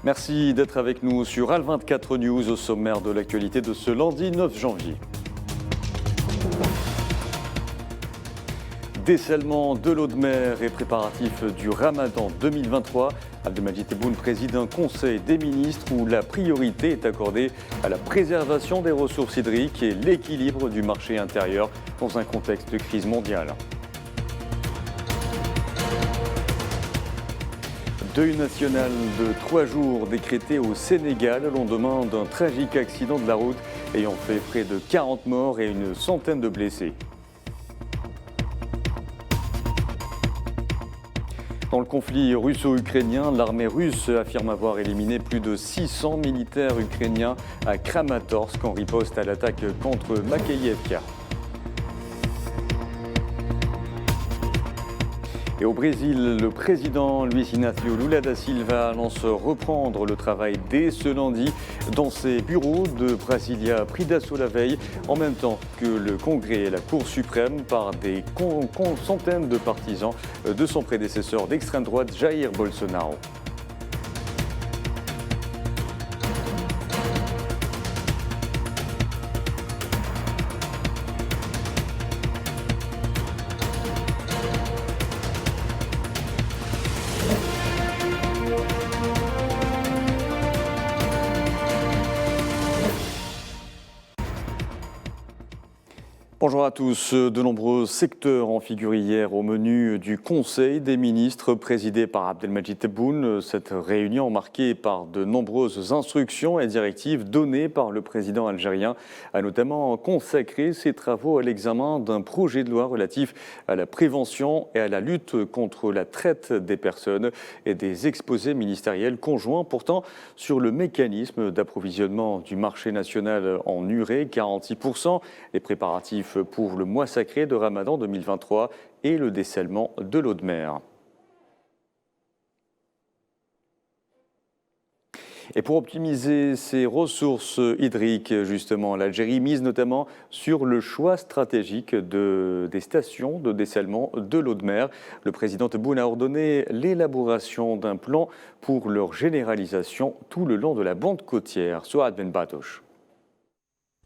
Merci d'être avec nous sur Al24 News au sommaire de l'actualité de ce lundi 9 janvier. Dessalement de l'eau de mer et préparatifs du Ramadan 2023. Abdelmajid Tebboune préside un conseil des ministres où la priorité est accordée à la préservation des ressources hydriques et l'équilibre du marché intérieur dans un contexte de crise mondiale. Deuil national de 3 jours décrété au Sénégal au lendemain d'un tragique accident de la route ayant fait près de 40 morts et une centaine de blessés. Dans le conflit russo-ukrainien, l'armée russe affirme avoir éliminé plus de 600 militaires ukrainiens à Kramatorsk en riposte à l'attaque contre Makeyevka. Et au Brésil, le président Luiz Inácio Lula da Silva annonce reprendre le travail dès ce lundi dans ses bureaux de Brasilia pris d'assaut la veille, en même temps que le Congrès et la Cour suprême par des centaines de partisans de son prédécesseur d'extrême droite Jair Bolsonaro. Bonjour à tous. De nombreux secteurs ont figuré hier au menu du Conseil des ministres présidé par Abdelmajid Tebboune. Cette réunion marquée par de nombreuses instructions et directives données par le président algérien a notamment consacré ses travaux à l'examen d'un projet de loi relatif à la prévention et à la lutte contre la traite des personnes et des exposés ministériels conjoints portant sur le mécanisme d'approvisionnement du marché national en urée, 46%, les préparatifs pour le mois sacré de Ramadan 2023 et le dessalement de l'eau de mer. Et pour optimiser ses ressources hydriques, justement, l'Algérie mise notamment sur le choix stratégique des stations de dessalement de l'eau de mer. Le président Tebboune a ordonné l'élaboration d'un plan pour leur généralisation tout le long de la bande côtière. Souad Ben Batoche.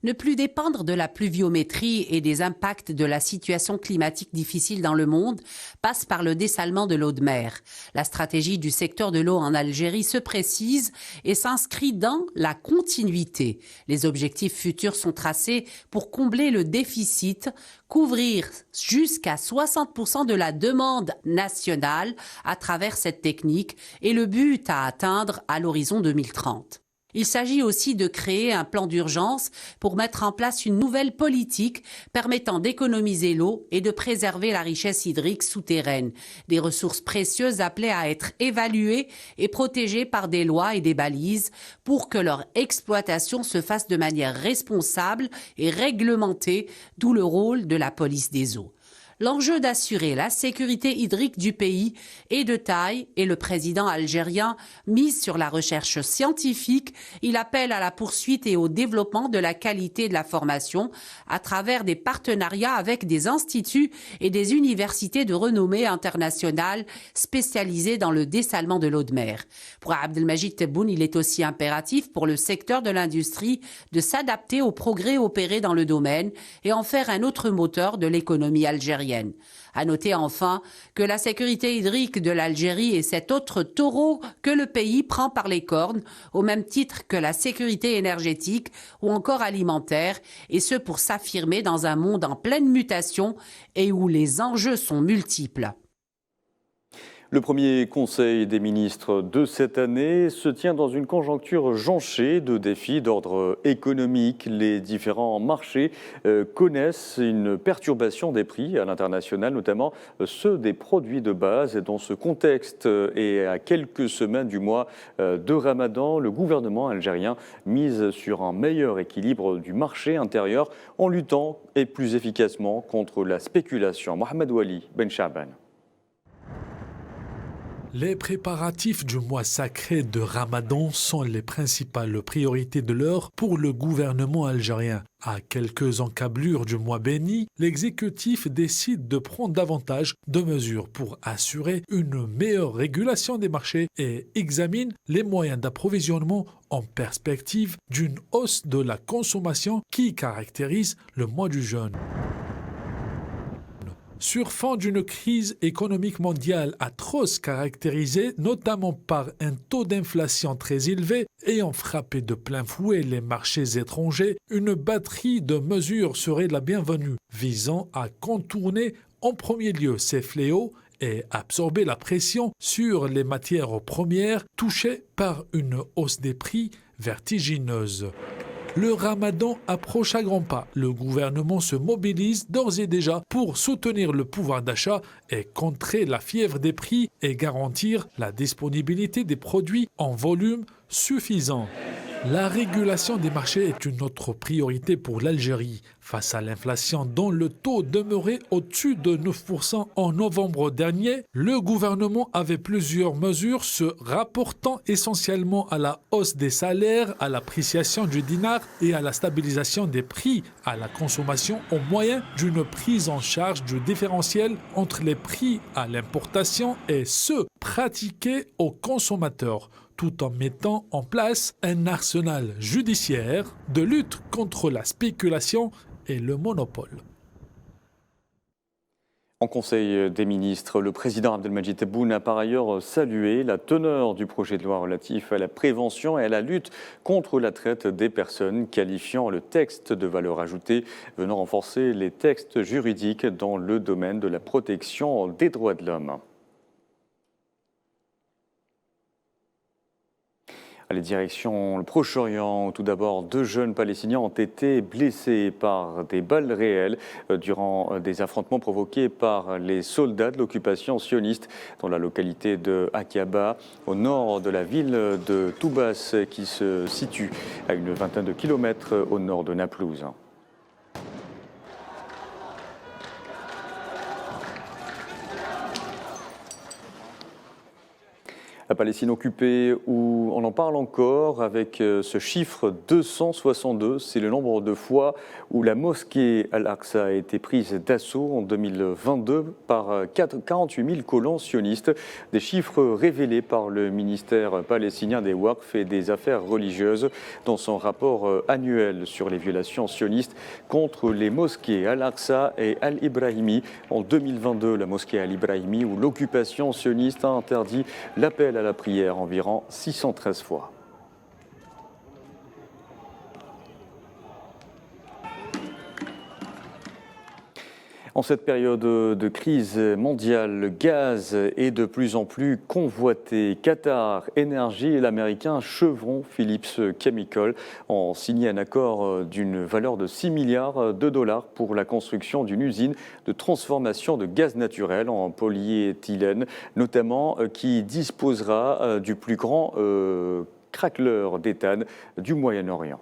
Ne plus dépendre de la pluviométrie et des impacts de la situation climatique difficile dans le monde passe par le dessalement de l'eau de mer. La stratégie du secteur de l'eau en Algérie se précise et s'inscrit dans la continuité. Les objectifs futurs sont tracés pour combler le déficit, couvrir jusqu'à 60% de la demande nationale à travers cette technique et le but à atteindre à l'horizon 2030. Il s'agit aussi de créer un plan d'urgence pour mettre en place une nouvelle politique permettant d'économiser l'eau et de préserver la richesse hydrique souterraine, des ressources précieuses appelées à être évaluées et protégées par des lois et des balises pour que leur exploitation se fasse de manière responsable et réglementée, d'où le rôle de la police des eaux. L'enjeu d'assurer la sécurité hydrique du pays est de taille et le président algérien mise sur la recherche scientifique. Il appelle à la poursuite et au développement de la qualité de la formation à travers des partenariats avec des instituts et des universités de renommée internationale spécialisées dans le dessalement de l'eau de mer. Pour Abdelmajid Tebboune, il est aussi impératif pour le secteur de l'industrie de s'adapter aux progrès opérés dans le domaine et en faire un autre moteur de l'économie algérienne. À noter enfin que la sécurité hydrique de l'Algérie est cet autre taureau que le pays prend par les cornes, au même titre que la sécurité énergétique ou encore alimentaire, et ce pour s'affirmer dans un monde en pleine mutation et où les enjeux sont multiples. Le premier Conseil des ministres de cette année se tient dans une conjoncture jonchée de défis d'ordre économique. Les différents marchés connaissent une perturbation des prix à l'international, notamment ceux des produits de base. Et dans ce contexte et à quelques semaines du mois de Ramadan, le gouvernement algérien mise sur un meilleur équilibre du marché intérieur en luttant et plus efficacement contre la spéculation. Mohamed Wali Ben Chaban. Les préparatifs du mois sacré de Ramadan sont les principales priorités de l'heure pour le gouvernement algérien. À quelques encablures du mois béni, l'exécutif décide de prendre davantage de mesures pour assurer une meilleure régulation des marchés et examine les moyens d'approvisionnement en perspective d'une hausse de la consommation qui caractérise le mois du jeûne. Sur fond d'une crise économique mondiale atroce caractérisée notamment par un taux d'inflation très élevé ayant frappé de plein fouet les marchés étrangers, une batterie de mesures serait la bienvenue, visant à contourner en premier lieu ces fléaux et absorber la pression sur les matières premières touchées par une hausse des prix vertigineuse. Le Ramadan approche à grands pas. Le gouvernement se mobilise d'ores et déjà pour soutenir le pouvoir d'achat et contrer la fièvre des prix et garantir la disponibilité des produits en volume suffisant. La régulation des marchés est une autre priorité pour l'Algérie. Face à l'inflation dont le taux demeurait au-dessus de 9% en novembre dernier, le gouvernement avait plusieurs mesures se rapportant essentiellement à la hausse des salaires, à l'appréciation du dinar et à la stabilisation des prix à la consommation au moyen d'une prise en charge du différentiel entre les prix à l'importation et ceux pratiqués aux consommateurs, tout en mettant en place un arsenal judiciaire de lutte contre la spéculation et le monopole. En Conseil des ministres, le président Abdelmadjid Tebboune a par ailleurs salué la teneur du projet de loi relatif à la prévention et à la lutte contre la traite des personnes, qualifiant le texte de valeur ajoutée venant renforcer les textes juridiques dans le domaine de la protection des droits de l'homme. Les directions le Proche-Orient, tout d'abord, 2 jeunes Palestiniens ont été blessés par des balles réelles durant des affrontements provoqués par les soldats de l'occupation sioniste dans la localité de Aqaba, au nord de la ville de Toubas, qui se situe à une vingtaine de kilomètres au nord de Naplouse. La Palestine occupée, où on en parle encore avec ce chiffre 262, c'est le nombre de fois où la mosquée Al-Aqsa a été prise d'assaut en 2022 par 48 000 colons sionistes, des chiffres révélés par le ministère palestinien des Waqf et des affaires religieuses dans son rapport annuel sur les violations sionistes contre les mosquées Al-Aqsa et Al-Ibrahimi. En 2022, la mosquée Al-Ibrahimi, où l'occupation sioniste a interdit l'appel à la prière environ 613 fois. En cette période de crise mondiale, le gaz est de plus en plus convoité. Qatar Énergie et l'américain Chevron Phillips Chemical ont signé un accord d'une valeur de 6 milliards de dollars pour la construction d'une usine de transformation de gaz naturel en polyéthylène, notamment qui disposera du plus grand craqueleur d'éthane du Moyen-Orient.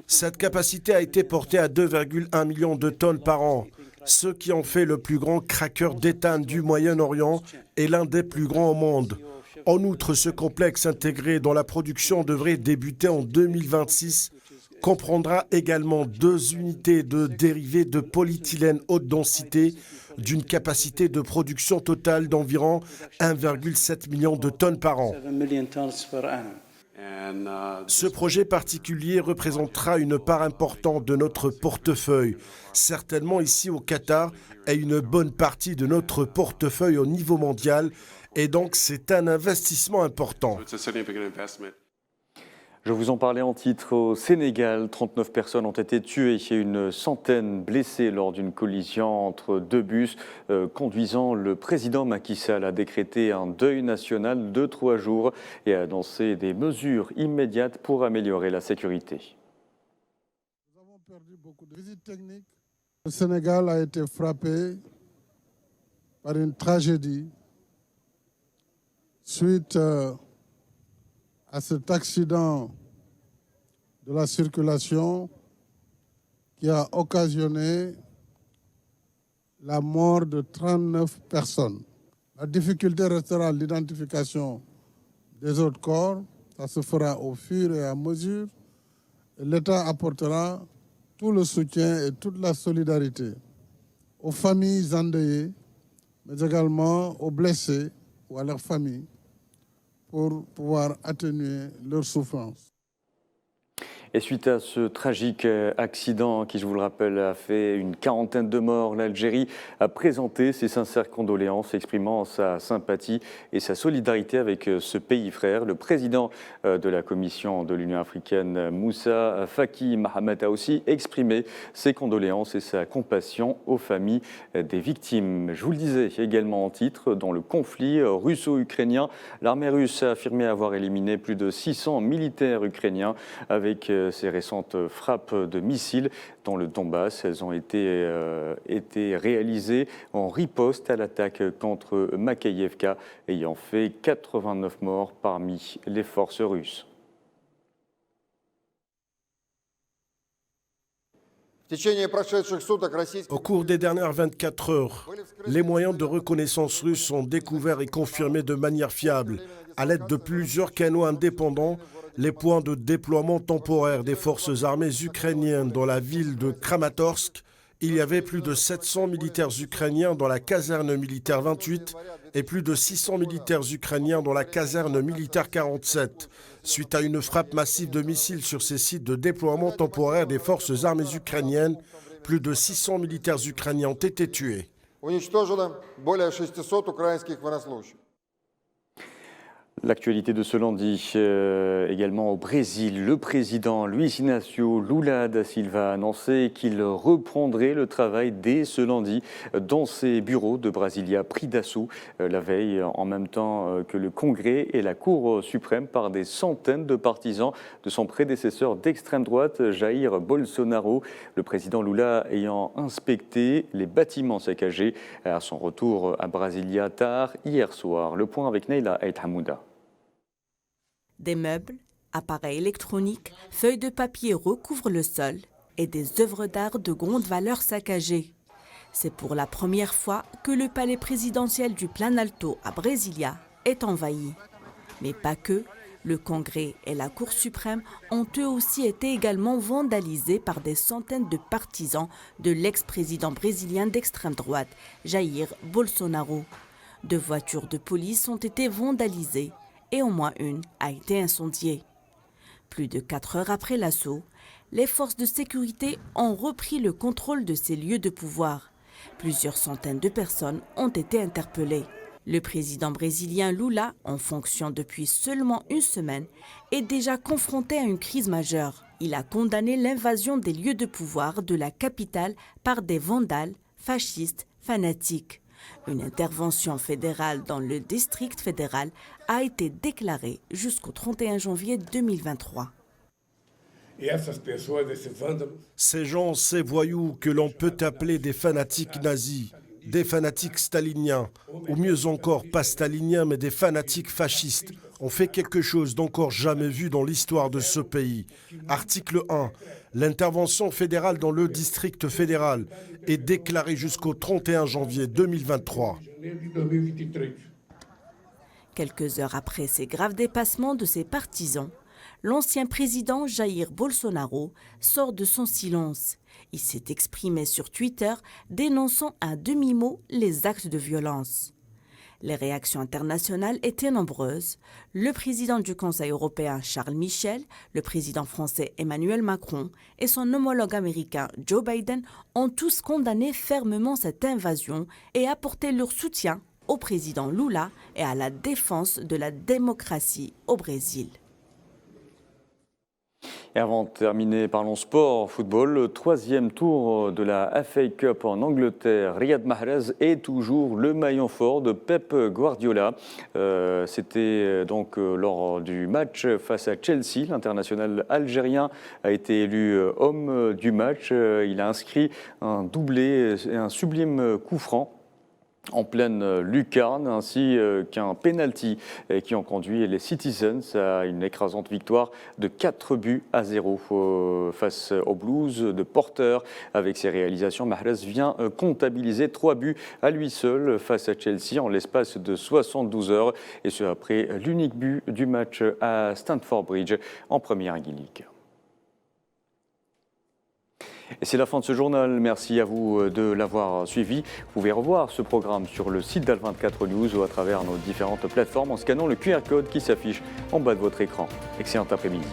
Cette capacité a été portée à 2,1 millions de tonnes par an, ce qui en fait le plus grand craqueur d'éthane du Moyen-Orient et l'un des plus grands au monde. En outre, ce complexe intégré dans la production devrait débuter en 2026, comprendra également 2 unités de dérivés de polyéthylène haute densité d'une capacité de production totale d'environ 1,7 million de tonnes par an. Ce projet particulier représentera une part importante de notre portefeuille, certainement ici au Qatar, et une bonne partie de notre portefeuille au niveau mondial, et donc c'est un investissement important. Je vous en parlais en titre. Au Sénégal, 39 personnes ont été tuées et une centaine blessées lors d'une collision entre 2 bus conduisant. Le président Macky Sall a décrété un deuil national de 3 jours et a annoncé des mesures immédiates pour améliorer la sécurité. Nous avons perdu beaucoup de visites techniques. Le Sénégal a été frappé par une tragédie suite à cet accident de la circulation qui a occasionné la mort de 39 personnes. La difficulté restera l'identification des autres corps. Ça se fera au fur et à mesure. L'État apportera tout le soutien et toute la solidarité aux familles endeuillées, mais également aux blessés ou à leurs familles pour pouvoir atténuer leur souffrance. Et suite à ce tragique accident qui, je vous le rappelle, a fait une quarantaine de morts, l'Algérie a présenté ses sincères condoléances, exprimant sa sympathie et sa solidarité avec ce pays frère. Le président de la Commission de l'Union africaine, Moussa Faki Mahamat, a aussi exprimé ses condoléances et sa compassion aux familles des victimes. Je vous le disais également en titre, dans le conflit russo-ukrainien, l'armée russe a affirmé avoir éliminé plus de 600 militaires ukrainiens avec ces récentes frappes de missiles dans le Donbass. Elles ont été réalisées en riposte à l'attaque contre Makeyevka, ayant fait 89 morts parmi les forces russes. Au cours des dernières 24 heures, les moyens de reconnaissance russes ont découvert et confirmé de manière fiable, à l'aide de plusieurs canaux indépendants, les points de déploiement temporaire des forces armées ukrainiennes dans la ville de Kramatorsk. Il y avait plus de 700 militaires ukrainiens dans la caserne militaire 28 et plus de 600 militaires ukrainiens dans la caserne militaire 47. Suite à une frappe massive de missiles sur ces sites de déploiement temporaire des forces armées ukrainiennes, plus de 600 militaires ukrainiens ont été tués. L'actualité de ce lundi, également au Brésil, le président Luiz Inácio Lula da Silva a annoncé qu'il reprendrait le travail dès ce lundi dans ses bureaux de Brasilia, pris d'assaut la veille, en même temps que le Congrès et la Cour suprême, par des centaines de partisans de son prédécesseur d'extrême droite, Jair Bolsonaro. Le président Lula ayant inspecté les bâtiments saccagés à son retour à Brasilia tard hier soir. Le point avec Neila Ait Hamouda. Des meubles, appareils électroniques, feuilles de papier recouvrent le sol et des œuvres d'art de grande valeur saccagées. C'est pour la première fois que le palais présidentiel du Planalto à Brasilia est envahi. Mais pas que, le Congrès et la Cour suprême ont eux aussi été également vandalisés par des centaines de partisans de l'ex-président brésilien d'extrême droite, Jair Bolsonaro. 2 voitures de police ont été vandalisées et au moins une a été incendiée. Plus de 4 heures après l'assaut, les forces de sécurité ont repris le contrôle de ces lieux de pouvoir. Plusieurs centaines de personnes ont été interpellées. Le président brésilien Lula, en fonction depuis seulement une semaine, est déjà confronté à une crise majeure. Il a condamné l'invasion des lieux de pouvoir de la capitale par des vandales, fascistes, fanatiques. Une intervention fédérale dans le district fédéral a été déclarée jusqu'au 31 janvier 2023. Ces gens, ces voyous que l'on peut appeler des fanatiques nazis, des fanatiques staliniens, ou mieux encore pas staliniens mais des fanatiques fascistes, ont fait quelque chose d'encore jamais vu dans l'histoire de ce pays. Article 1. L'intervention fédérale dans le district fédéral est déclarée jusqu'au 31 janvier 2023. Quelques heures après ces graves dépassements de ses partisans, l'ancien président Jair Bolsonaro sort de son silence. Il s'est exprimé sur Twitter dénonçant à demi-mot les actes de violence. Les réactions internationales étaient nombreuses. Le président du Conseil européen Charles Michel, le président français Emmanuel Macron et son homologue américain Joe Biden ont tous condamné fermement cette invasion et apporté leur soutien au président Lula et à la défense de la démocratie au Brésil. Et avant de terminer, parlons sport, football. Le 3e tour de la FA Cup en Angleterre, Riyad Mahrez est toujours le maillon fort de Pep Guardiola. C'était donc lors du match face à Chelsea. L'international algérien a été élu homme du match. Il a inscrit un doublé et un sublime coup franc en pleine lucarne, ainsi qu'un penalty qui ont conduit les Citizens à une écrasante victoire de 4-0 face aux Blues de Porter. Avec ses réalisations, Mahrez vient comptabiliser 3 buts à lui seul face à Chelsea en l'espace de 72 heures, et ce après l'unique but du match à Stamford Bridge en première League. Et c'est la fin de ce journal. Merci à vous de l'avoir suivi. Vous pouvez revoir ce programme sur le site d'Al24 News ou à travers nos différentes plateformes en scannant le QR code qui s'affiche en bas de votre écran. Excellent après-midi.